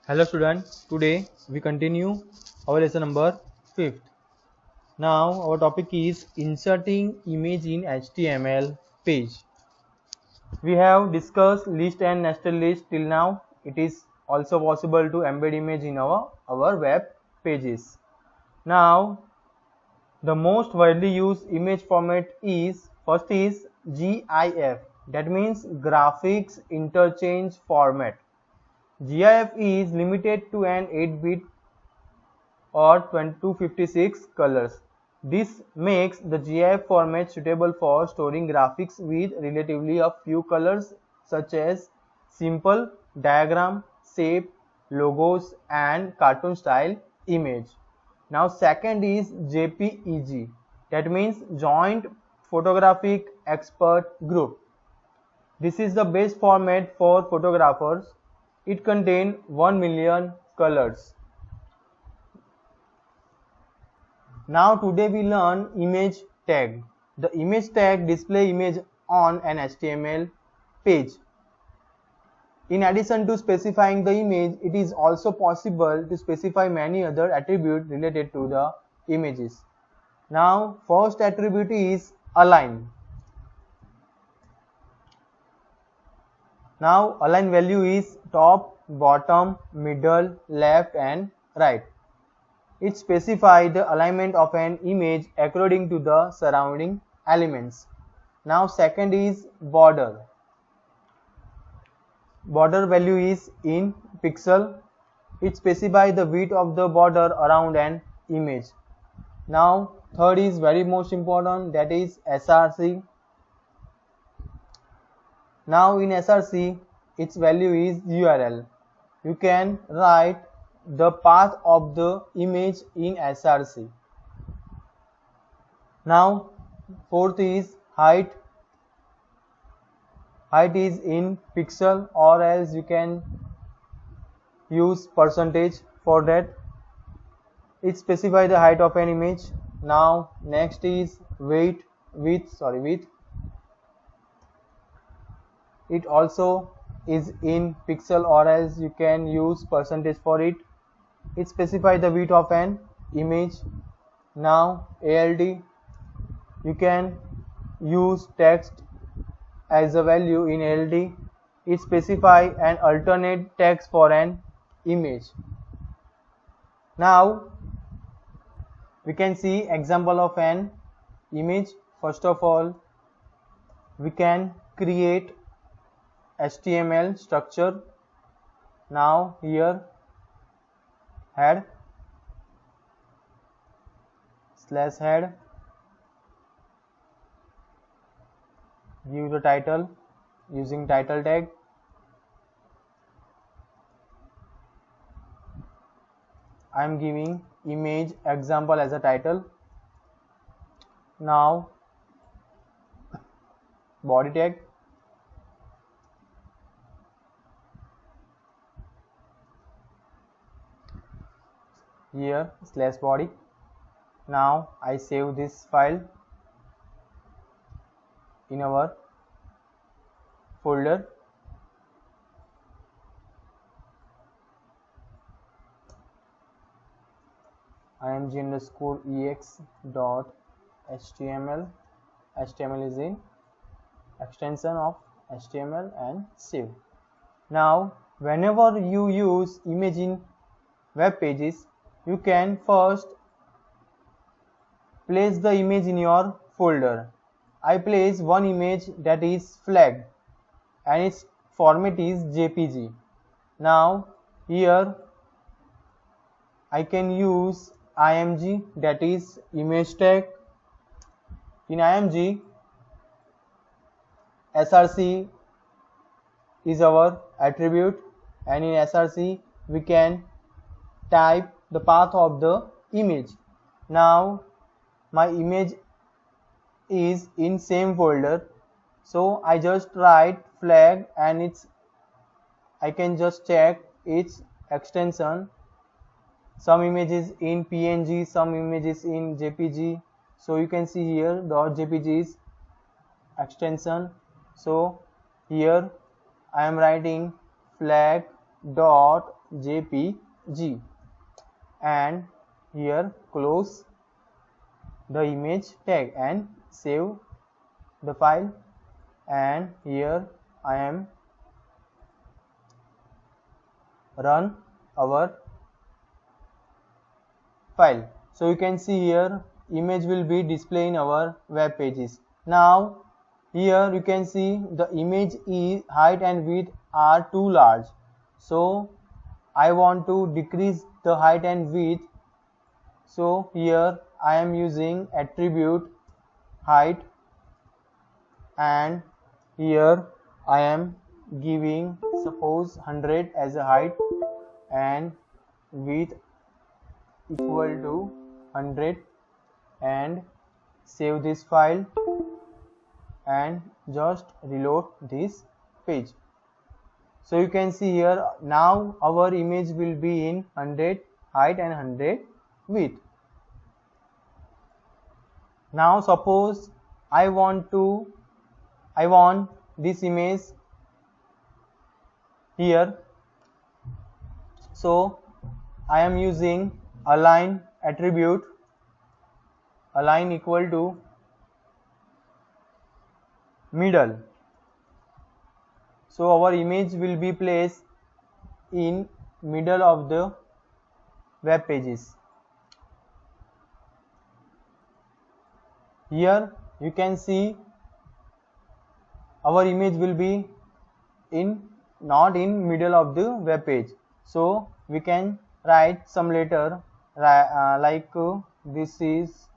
Hello students, today we continue our lesson number 5th. Now our topic is inserting image in HTML page. We have discussed list and nested list till now. It is also possible to embed image in our web pages. Now the most widely used image format is first is GIF, that means graphics interchange format. GIF is limited to an 8-bit or 256 colors. This makes the GIF format suitable for storing graphics with relatively a few colors such as simple diagram, shape, logos and cartoon style image. Now second is JPEG, that means Joint Photographic Expert Group. This is the best format for photographers. It contains 1 million colors. Now today we learn image tag. The image tag display image on an HTML page. In addition to specifying the image, it is also possible to specify many other attributes related to the images. Now first attribute is align. Now align value is top, bottom, middle, left and right. It specifies the alignment of an image according to the surrounding elements. Now second is border. Border value is in pixel. It specifies the width of the border around an image. Now third is very most important, that is SRC. Now in SRC its value is URL. You can write the path of the image in SRC. Now fourth is height. Height is in pixel or else you can use percentage for that. It specifies the height of an image. Now next is width. It also is in pixel or else you can use percentage for it. It specifies the width of an image. Now ALT, you can use text as a value in ALT. It specifies an alternate text for an image. Now we can see example of an image. First of all, we can create HTML structure. Now here head slash head, give the title using title tag. I am giving image example as a title. Now body tag, here slash body. Now I save this file in our folder. img_ex.html. HTML is in extension of HTML and save. Now whenever you use image in web pages, you can first place the image in your folder. I place one image that is flagged and its format is JPG. Now here I can use img, that is image tag. In img, src is our attribute, and in src we can type the path of the image. Now my image is in same folder, so I just write flag and I can just check its extension. Some images in PNG, some images in JPG. So you can see here .jpg is extension. So here I am writing flag dot .jpg and here close the image tag and save the file, and here I am run our file. So you can see here image will be displayed in our web pages. Now here you can see the image is height and width are too large, so I want to decrease the height and width. So here I am using attribute height, and here I am giving suppose 100 as a height and width equal to 100, and save this file and just reload this page. So you can see here now our image will be in 100 height and 100 width. Now suppose I want this image here, so I am using align attribute, align equal to middle. So our image will be placed in middle of the web pages. Here you can see our image will be not in middle of the web page. So we can write some letter like this is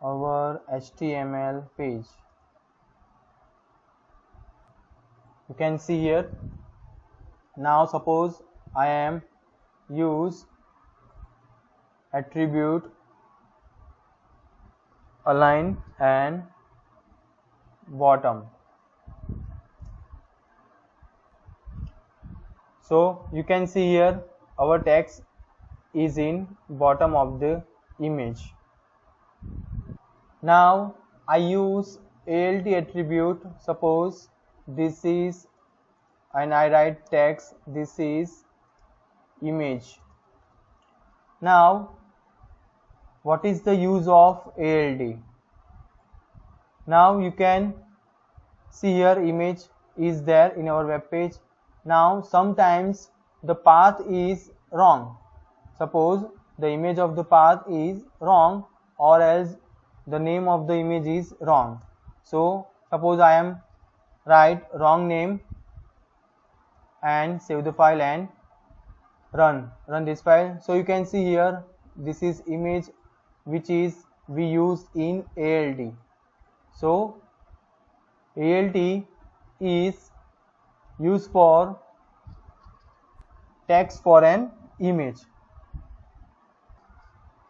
our HTML page. You can see here. Now suppose I am use attribute align and bottom. So you can see here our text is in bottom of the image. Now I use alt attribute, suppose this is, and I write text this is image. Now what is the use of alt? Now you can see here image is there in our web page. Now sometimes the path is wrong. Suppose the image of the path is wrong, or else the name of the image is wrong. So suppose I am write wrong name and save the file and run this file. So you can see here this is image which is we use in alt. So alt is used for text for an image.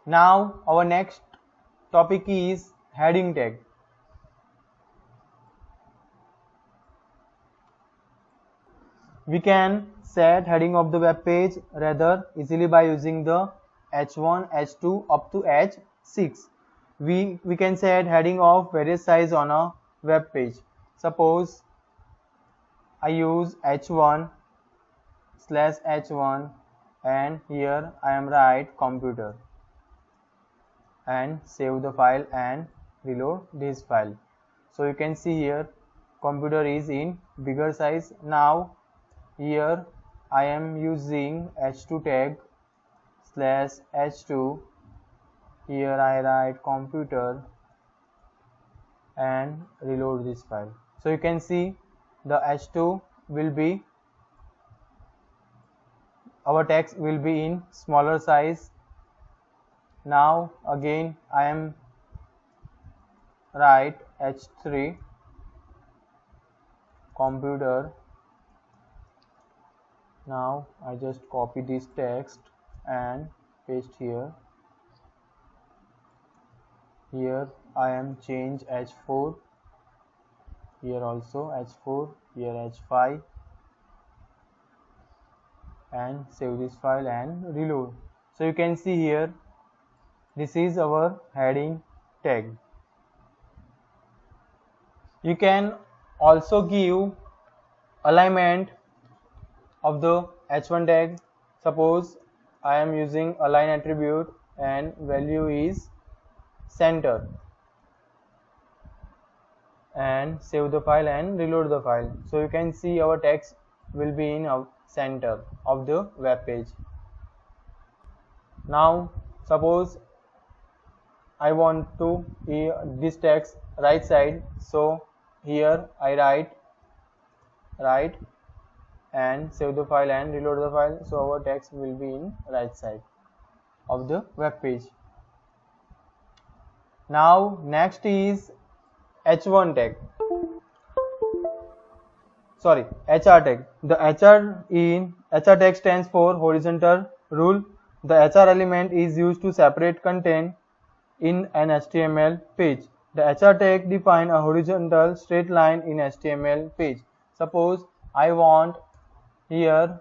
Now our next topic is heading tag. We can set heading of the web page rather easily by using the H1, H2 up to H6. We can set heading of various size on a web page. Suppose I use H1 / H1 and here I am write computer and save the file and reload this file. So you can see here computer is in bigger size. Now here I am using H2 tag / H2, here I write computer and reload this file. So you can see the H2 will be, our text will be in smaller size. Now again I am write H3 computer. Now I just copy this text and paste here. Here I am change H4, here also H4, here H5 and save this file and reload. So you can see here this is our heading tag. You can also give alignment of the h1 tag. Suppose I am using align attribute and value is center, and save the file and reload the file. So you can see our text will be in center of the web page. Now suppose I want to this text right side, so here I write and save the file and reload the file, so our text will be in right side of the web page. Now next is h1 tag, sorry, HR tag. The HR tag stands for horizontal rule. The HR element is used to separate content in an HTML page. The HR tag defines a horizontal straight line in HTML page. Suppose I want here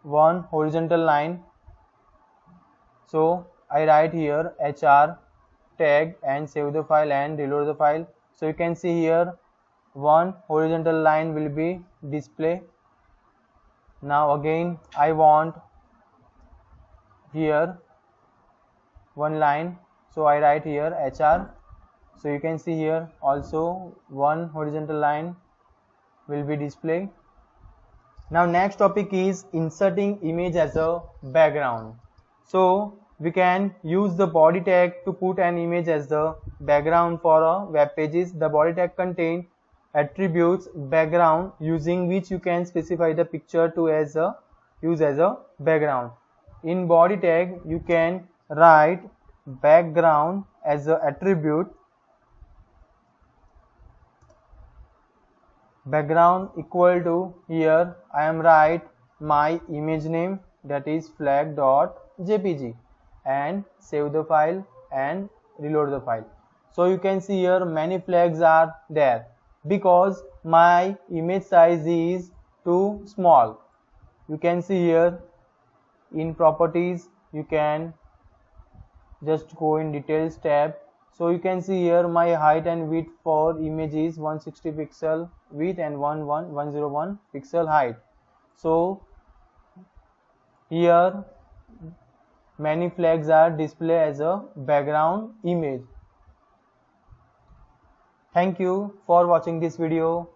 one horizontal line, so I write here HR tag and save the file and reload the file. So you can see here one horizontal line will be display. Now again I want here one line, so I write here HR. So you can see here also one horizontal line will be displayed. Now next topic is inserting image as a background. So we can use the body tag to put an image as the background for a web pages. The body tag contains attributes background using which you can specify the picture to use as a background. In body tag you can write background as an attribute, background equal to, here I am write my image name, that is flag.jpg, and save the file and reload the file. So you can see here many flags are there because my image size is too small. You can see here in properties, you can just go in details tab. So you can see here my height and width for image is 160 pixel width and 101 pixel height. So here many flags are displayed as a background image. Thank you for watching this video.